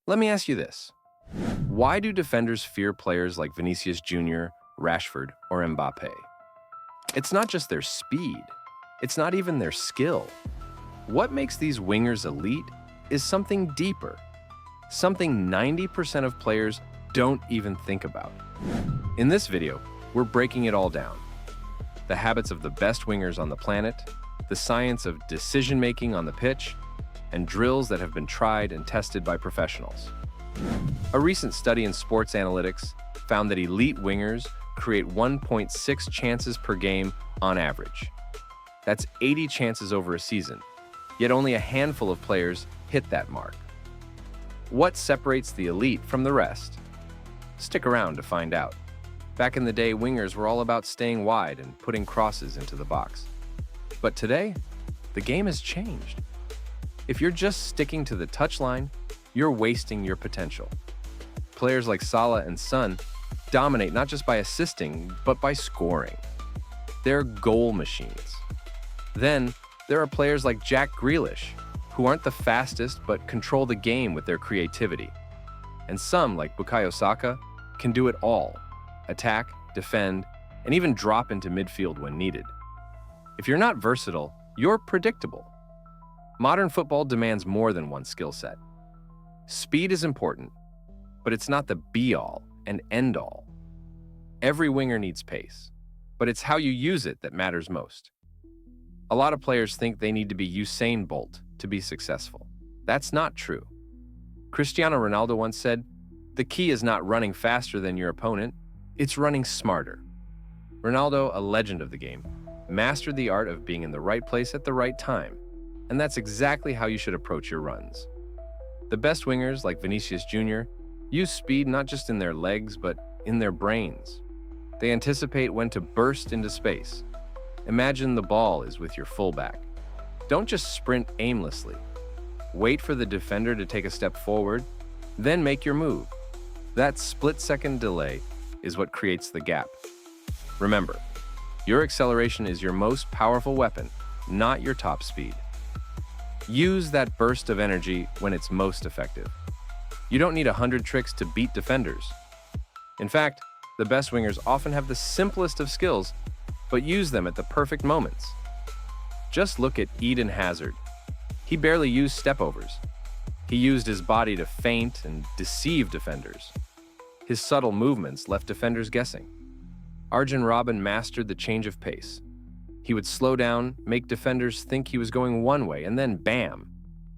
Let me ask you this. Why do defenders fear players like Vinicius Jr., Rashford, or Mbappe? It's not just their speed. It's not even their skill. What makes these wingers elite is something deeper, something 90% of players don't even think about. In this video, we're breaking it all down. The habits of the best wingers on the planet, the science of decision-making on the pitch, and drills that have been tried and tested by professionals. A recent study in sports analytics found that elite wingers create 1.6 chances per game on average. That's 80 chances over a season, yet only a handful of players hit that mark. What separates the elite from the rest? Stick around to find out. Back in the day, wingers were all about staying wide and putting crosses into the box. But today, the game has changed. If you're just sticking to the touchline, you're wasting your potential. Players like Salah and Son dominate not just by assisting, but by scoring. They're goal machines. Then, there are players like Jack Grealish, who aren't the fastest but control the game with their creativity. And some, like Bukayo Saka, can do it all: attack, defend, and even drop into midfield when needed. If you're not versatile, you're predictable. Modern football demands more than one skill set. Speed is important, but it's not the be-all and end-all. Every winger needs pace, but it's how you use it that matters most. A lot of players think they need to be Usain Bolt to be successful. That's not true. Cristiano Ronaldo once said, "The key is not running faster than your opponent, it's running smarter." Ronaldo, a legend of the game, mastered the art of being in the right place at the right time, and that's exactly how you should approach your runs. The best wingers, like Vinicius Jr., use speed not just in their legs, but in their brains. They anticipate when to burst into space. Imagine the ball is with your fullback. Don't just sprint aimlessly. Wait for the defender to take a step forward, then make your move. That split-second delay is what creates the gap. Remember, your acceleration is your most powerful weapon, not your top speed. Use that burst of energy when it's most effective. You don't need 100 tricks to beat defenders. In fact, the best wingers often have the simplest of skills, but use them at the perfect moments. Just look at Eden Hazard. He barely used stepovers. He used his body to feint and deceive defenders. His subtle movements left defenders guessing. Arjen Robben mastered the change of pace. He would slow down, make defenders think he was going one way, and then bam!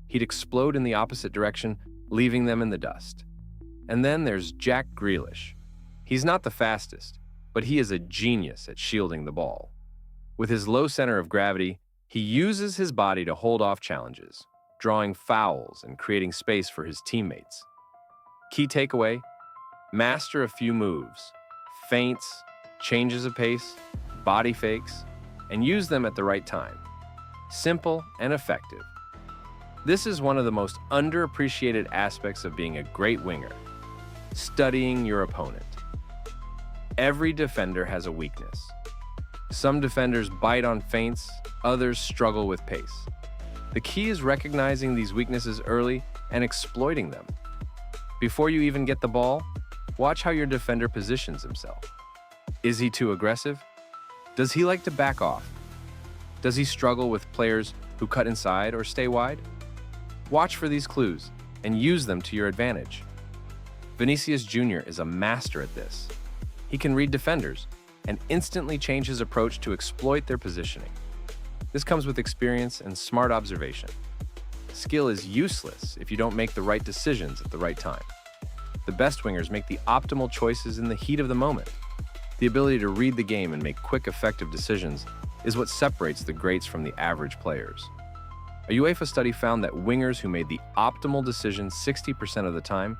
He'd explode in the opposite direction, leaving them in the dust. And then there's Jack Grealish. He's not the fastest, but he is a genius at shielding the ball. With his low center of gravity, he uses his body to hold off challenges, drawing fouls and creating space for his teammates. Key takeaway: master a few moves, feints, changes of pace, body fakes, and use them at the right time. Simple and effective. This is one of the most underappreciated aspects of being a great winger: studying your opponent. Every defender has a weakness. Some defenders bite on feints, others struggle with pace. The key is recognizing these weaknesses early and exploiting them. Before you even get the ball, watch how your defender positions himself. Is he too aggressive? Does he like to back off? Does he struggle with players who cut inside or stay wide? Watch for these clues and use them to your advantage. Vinicius Jr. is a master at this. He can read defenders and instantly change his approach to exploit their positioning. This comes with experience and smart observation. Skill is useless if you don't make the right decisions at the right time. The best wingers make the optimal choices in the heat of the moment. The ability to read the game and make quick, effective decisions is what separates the greats from the average players. A UEFA study found that wingers who made the optimal decision 60% of the time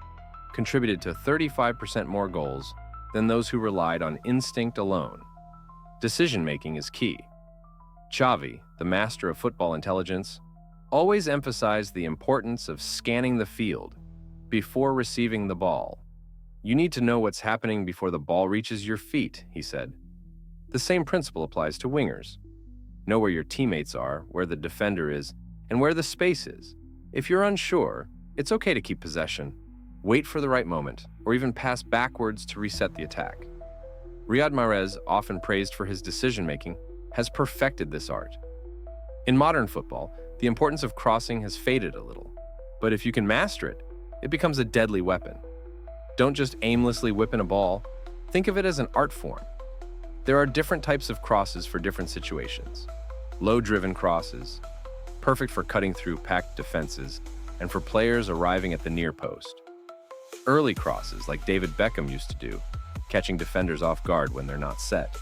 contributed to 35% more goals than those who relied on instinct alone. Decision-making is key. Xavi, the master of football intelligence, always emphasized the importance of scanning the field before receiving the ball. "You need to know what's happening before the ball reaches your feet," he said. The same principle applies to wingers. Know where your teammates are, where the defender is, and where the space is. If you're unsure, it's okay to keep possession, wait for the right moment, or even pass backwards to reset the attack. Riyad Mahrez, often praised for his decision-making, has perfected this art. In modern football, the importance of crossing has faded a little, but if you can master it, it becomes a deadly weapon. Don't just aimlessly whip in a ball, think of it as an art form. There are different types of crosses for different situations. Low-driven crosses, perfect for cutting through packed defenses, and for players arriving at the near post. Early crosses, like David Beckham used to do, catching defenders off guard when they're not set.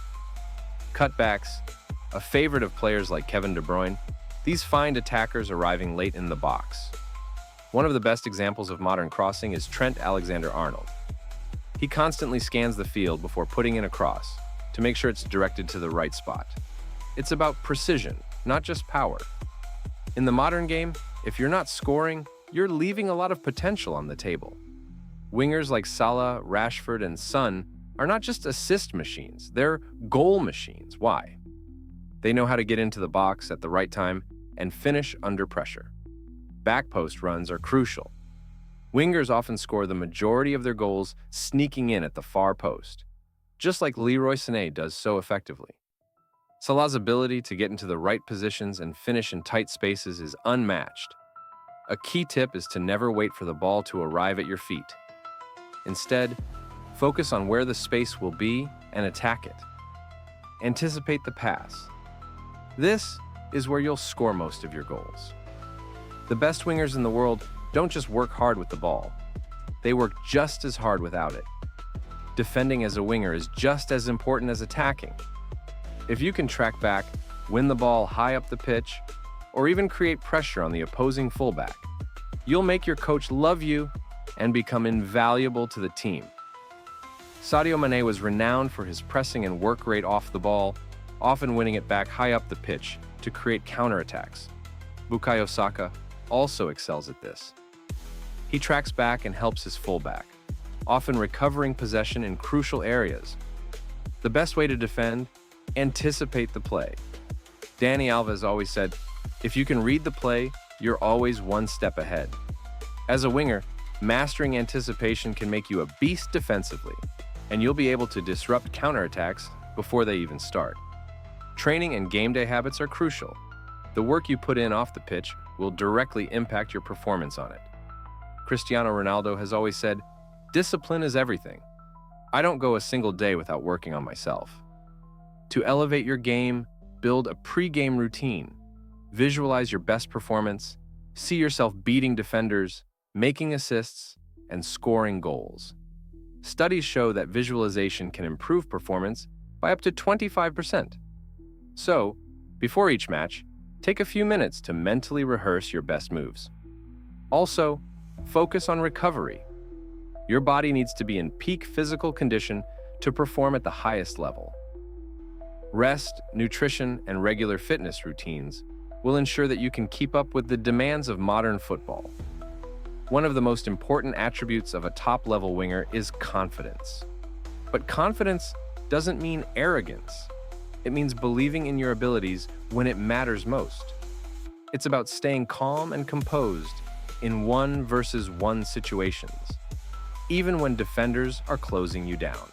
Cutbacks, a favorite of players like Kevin De Bruyne, these find attackers arriving late in the box. One of the best examples of modern crossing is Trent Alexander-Arnold. He constantly scans the field before putting in a cross to make sure it's directed to the right spot. It's about precision, not just power. In the modern game, if you're not scoring, you're leaving a lot of potential on the table. Wingers like Salah, Rashford, and Son are not just assist machines, they're goal machines. Why? They know how to get into the box at the right time and finish under pressure. Back post runs are crucial. Wingers often score the majority of their goals sneaking in at the far post, just like Leroy Sané does so effectively. Salah's ability to get into the right positions and finish in tight spaces is unmatched. A key tip is to never wait for the ball to arrive at your feet. Instead, focus on where the space will be and attack it. Anticipate the pass. This is where you'll score most of your goals. The best wingers in the world don't just work hard with the ball. They work just as hard without it. Defending as a winger is just as important as attacking. If you can track back, win the ball high up the pitch, or even create pressure on the opposing fullback, you'll make your coach love you and become invaluable to the team. Sadio Mane was renowned for his pressing and work rate off the ball, often winning it back high up the pitch to create counterattacks. Bukayo Saka also excels at this. He tracks back and helps his fullback, often recovering possession in crucial areas. The best way to defend? Anticipate the play. Dani Alves always said, if you can read the play, you're always one step ahead. As a winger, mastering anticipation can make you a beast defensively, and you'll be able to disrupt counterattacks before they even start. Training and game day habits are crucial. The work you put in off the pitch will directly impact your performance on it. Cristiano Ronaldo has always said, discipline is everything. I don't go a single day without working on myself. To elevate your game, build a pre-game routine. Visualize your best performance, see yourself beating defenders, making assists, and scoring goals. Studies show that visualization can improve performance by up to 25%. So, before each match, take a few minutes to mentally rehearse your best moves. Also, focus on recovery. Your body needs to be in peak physical condition to perform at the highest level. Rest, nutrition, and regular fitness routines will ensure that you can keep up with the demands of modern football. One of the most important attributes of a top-level winger is confidence. But confidence doesn't mean arrogance. It means believing in your abilities when it matters most. It's about staying calm and composed in 1-versus-1 situations, even when defenders are closing you down.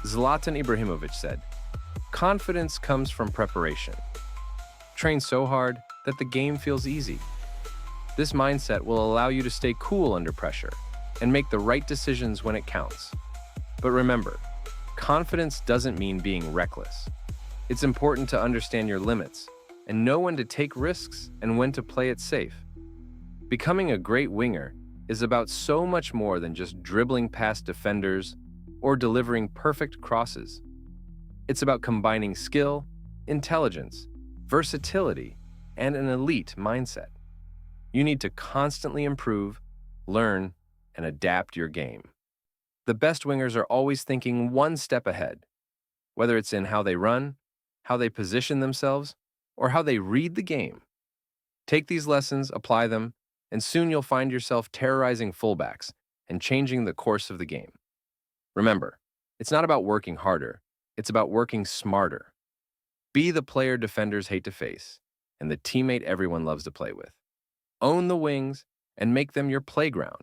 Zlatan Ibrahimovic said, confidence comes from preparation. Train so hard that the game feels easy. This mindset will allow you to stay cool under pressure and make the right decisions when it counts. But remember, confidence doesn't mean being reckless. It's important to understand your limits and know when to take risks and when to play it safe. Becoming a great winger is about so much more than just dribbling past defenders or delivering perfect crosses. It's about combining skill, intelligence, versatility, and an elite mindset. You need to constantly improve, learn, and adapt your game. The best wingers are always thinking one step ahead, whether it's in how they run, how they position themselves, or how they read the game. Take these lessons, apply them, and soon you'll find yourself terrorizing fullbacks and changing the course of the game. Remember, it's not about working harder, it's about working smarter. Be the player defenders hate to face, and the teammate everyone loves to play with. Own the wings and make them your playground.